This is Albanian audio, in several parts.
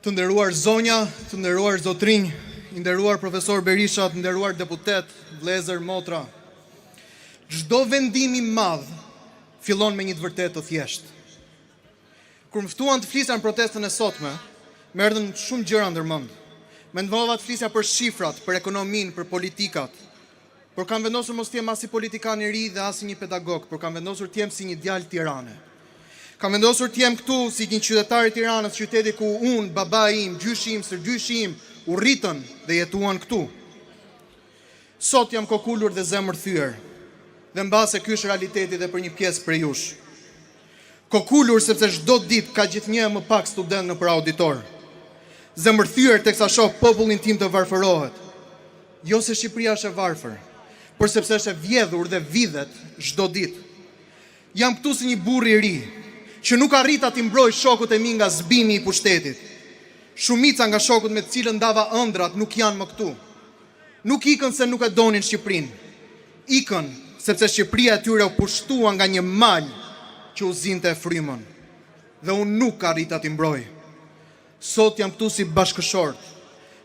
Të nderuar zonja, të nderuar zotrinj, i nderuar profesor Berisha, të nderuar deputet, vëllezër, motra. Çdo vendim i madh fillon me një të vërtetë të thjeshtë. Kur më ftuan të flisja në protestën e sotme, më erdhën shumë gjëra ndërmend. Mendova të flisja për shifrat, për ekonominë, për politikat. Por kam vendosur mos të jem as si politikan i ri dhe as si një pedagog, por kam vendosur të jem si një djalë Tirane. Kam vendosur të jem këtu si një qytetar i Tiranës, qyteti ku unë, babai im, gjyshi im, sërgjyshi im u rritën dhe jetuan këtu. Sot jam kokullur dhe zemër thyer, dhe mbase ky është realiteti dhe për një pjesë prej jush. Kokullur sepse çdo ditë ka gjithnjë më pak student nëpër auditor. Zemër thyer teksa shoh popullin tim të varfërohet. Jo se Shqipëria është e varfër, por sepse është e vjedhur dhe vidhet çdo ditë. Jam këtu si një burr i ri, që nuk arrita t'i mbroj shokut e mi nga zbimi i pushtetit. Shumica nga shokut me të cilën ndava ëndrat nuk janë më këtu. Nuk ikën se nuk e donin Shqipërinë. Ikën sepse Shqipëria e tyre u pushtua nga një mal që u zinte e frymën. Dhe unë nuk arrita t'i mbroj. Sot jam këtu si bashkëshort,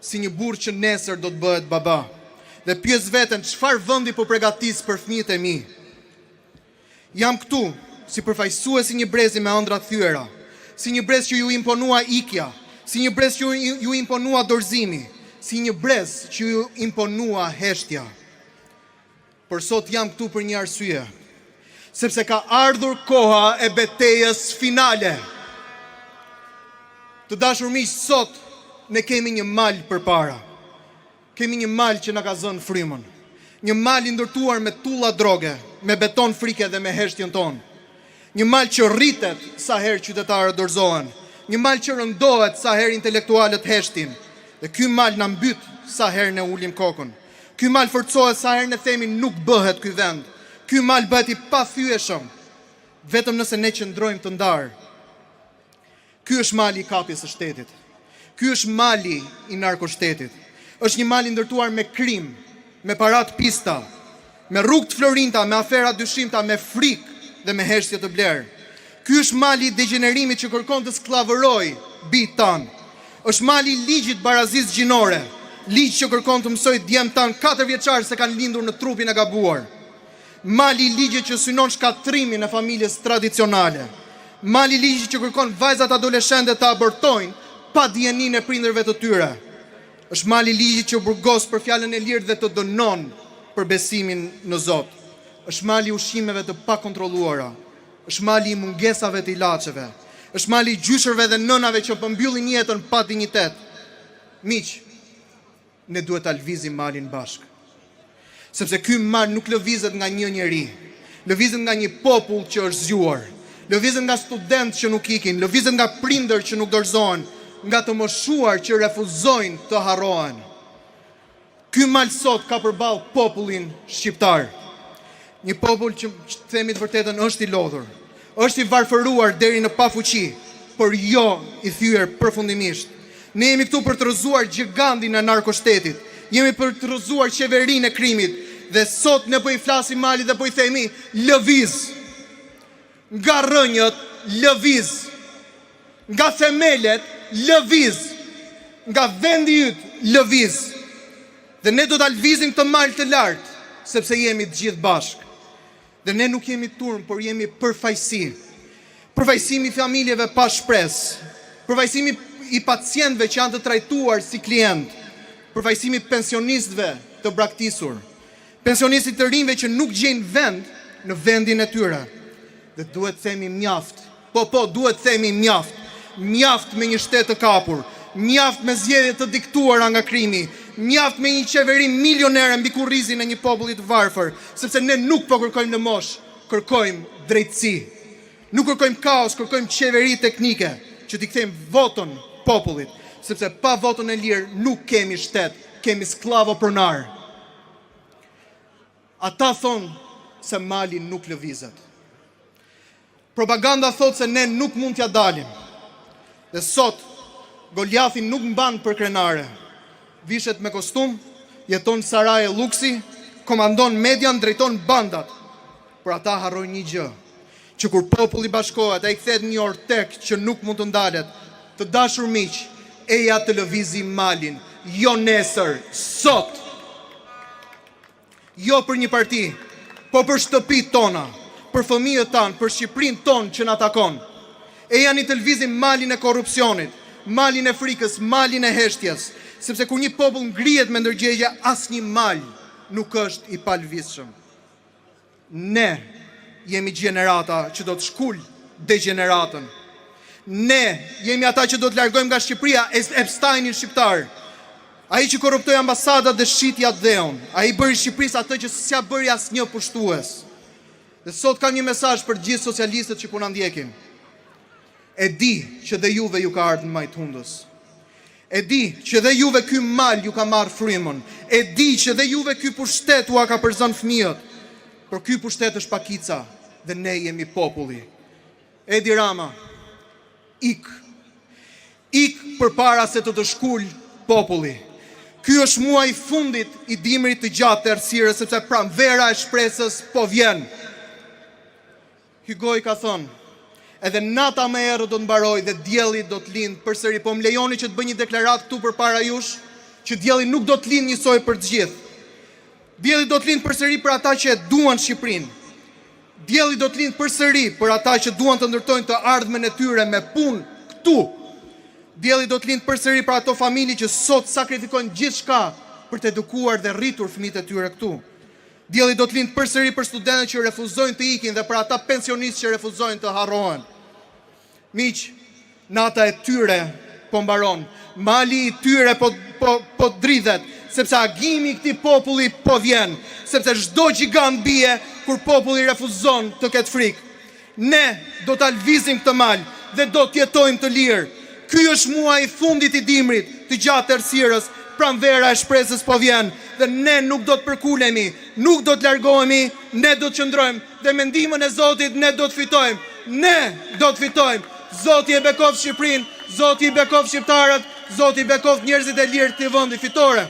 si një burr që nesër do të bëhet baba. Dhe pyes veten çfarë vendi po përgatis për fëmijët e mi. Jam këtu si përfaqësues i një brezi me ëndra të thyera, si një brez që ju imponua ikja, si një brez që ju imponua dorëzimi, si një brez që ju imponua heshtja. Por sot jam këtu për një arsye, sepse ka ardhur koha e betejës finale. Të dashur miq, sot ne kemi një mal përpara. Kemi një mal që na ka zënë frymën. Një mal i ndërtuar me tulla droge, me beton frike dhe me heshtjen tonë. Një mal që rritet sa herë qytetarët dorëzohen. Një mal që rëndohet sa herë intelektualët heshtin. Dhe ky mal na mbyt sa herë ne ulim kokën. Ky mal forcohet sa herë ne themi nuk bëhet ky vend. Ky mal bëhet i pathyeshëm vetëm nëse ne qëndrojmë të ndarë. Ky është mali i kapjes së shtetit. Ky është mali i narkoshtetit. Është një mal i ndërtuar me krim, me parat pista, me rrugë të florinta, me afera dyshimta, me frikë dhe me heshtje të blerë. Ky është mali i degenerimit që kërkon të sklavëroj bijtë tanë. Është mali i ligjit barazisë gjinore, ligj që kërkon të mësoj djemt tanë 4 vjeçar se kanë lindur në trupin e gabuar. Mali i ligjit që synon shkatrimin e familjes tradicionale. Mali i ligjit që kërkon vajzat adoleshente të abortojnë pa dijeninë e prindërve të tyre. Është mali i ligjit që burgos për fjalën e lirë dhe të dënon për besimin në Zot. Është mali i ushqimeve të pakontrolluara. Është mali i mungesave të ilaçeve. Është mali i gjyshërve dhe nënave që përmbyllin jetën pa dinjitet. Miq, ne duhet ta lvizim malin bashk. Sepse ky mal nuk lëvizet nga një njeri, lëvizet nga një popull që është zgjuar, lëvizet nga studentë që nuk ikin, lëvizet nga prindër që nuk dorëzohen, nga të moshuar që refuzojnë të harrohen. Ky mal sot ka përballë popullin shqiptar. Një popull që themi të vërtetën është i lodhur, është i varfëruar deri në pafuqi, por jo i thyer përfundimisht. Ne jemi këtu për të rrëzuar gigantin e narkoshtetit, jemi për të rrëzuar qeverinë e krimit, dhe sot ne po i flasim malit dhe po i themi lëviz. Nga rrënjët lëviz, nga themelet lëviz, nga vendi yt lëviz. Dhe ne do ta lvizim këtë mal të lartë, sepse jemi të gjithë bashkë. Dhe ne nuk jemi turm, por jemi përfaqësi. Përfaqësimi i familjeve pa shpresë, përfaqësimi i pacientëve që janë të trajtuar si klient, përfaqësimi i pensionistëve të braktisur, pensionistë të rinjve që nuk gjejnë vend në vendin e tyre. Dhe duhet themi mjaft. Duhet themi mjaft. Mjaft me një shtet të kapur, mjaft me zgjedhje të diktuara nga krimi, mjaft me një qeveri milionere mbi kurrizin e një populli të varfër, sepse ne nuk po kërkojmë në mosh, kërkojmë drejtësi. Nuk kërkojmë kaos, kërkojmë qeveri teknike, që t'i kthejmë votën popullit, sepse pa votën e lirë nuk kemi shtet, kemi sklavo pronar. Ata thonë se mali nuk lëvizet. Propaganda thotë se ne nuk mund t'ja dalim. Dhe sot, Goliathi nuk mban për krenare. Vishet me kostum, jeton saraje luksi, komandon median, drejton bandat. Por ata harrojnë një gjë, që kur populli bashkohet, ai kthehet një ortek që nuk mund të ndalet. Të dashur miq, eja të lëvizim malin, jo nesër, sot. Jo për një parti, po për shtëpit tona, për fëmijët tanë, për Shqiprin tonë që na takon. Eja një të lëvizim malin e korrupsionit, malin e frikës, malin e heshtjes, sepse kur një popull ngrihet me ndërgjegje, asnjë mal nuk është i palëvizshëm. Ne jemi gjenerata që do të shkull degeneratën. Ne jemi ata që do të largojmë nga Shqipëria Epsteinin shqiptar. Ai që korruptoi ambasadat dhe shitja dheun. Ai bëri Shqipërisë atë që s'ja bëri asnjë pushtues. Dhe sot kam një mesazh për gjithë socialistët që po na ndjekin. E di që dhe juve ju ka ardhur majt hundës. E di që dhe juve ky mal ju ka marrë frymën. E di që dhe juve ky pushtet ua ka përzon fëmijët. Por ky pushtet është pakica dhe ne jemi populli. Edi Rama, ik përpara se të shkull populli. Ky është muaji i fundit i dimrit të gjatë të errësirës, sepse pranvera e shpresës po vjen. Hugo i ka thënë, edhe nata më errët do të mbaroj dhe dielli do të lind përsëri. Po më lejoni që të bëj një deklaratë këtu përpara jush, që dielli nuk do të lind njësoj për të gjithë. Dielli do të lind përsëri për ata që e duan Shqipërinë. Dielli do të lind përsëri për ata që duan të ndërtojnë të ardhmen e tyre me punë këtu. Dielli do të lind përsëri për ato familje që sot sakrifikojnë gjithçka për të edukuar dhe rritur fëmijët e tyre këtu. Dielli do të lind përsëri për studentët që refuzojnë të ikin dhe për ata pensionistë që refuzojnë të harrohen. Miq, nata e tyre po mbaron, mali i tyre po dridhet, sepse agimi i këtij populli po vjen, sepse çdo gjigant bie kur populli refuzon të ketë frikë. Ne do ta lvizim këtë mal dhe do të jetojmë të lirë. Ky është muaji i fundit i dimrit të gjatë errësirës, pranvera e shpresës po vjen dhe ne nuk do të përkulemi, nuk do të largohemi, ne do të qëndrojmë dhe me ndihmën e Zotit ne do të fitojmë. Ne do të fitojmë. Zoti e bekoft Shqipërinë, Zoti i bekoft shqiptarët, Zoti i bekoft njerëzit e lirë të vendit fitore.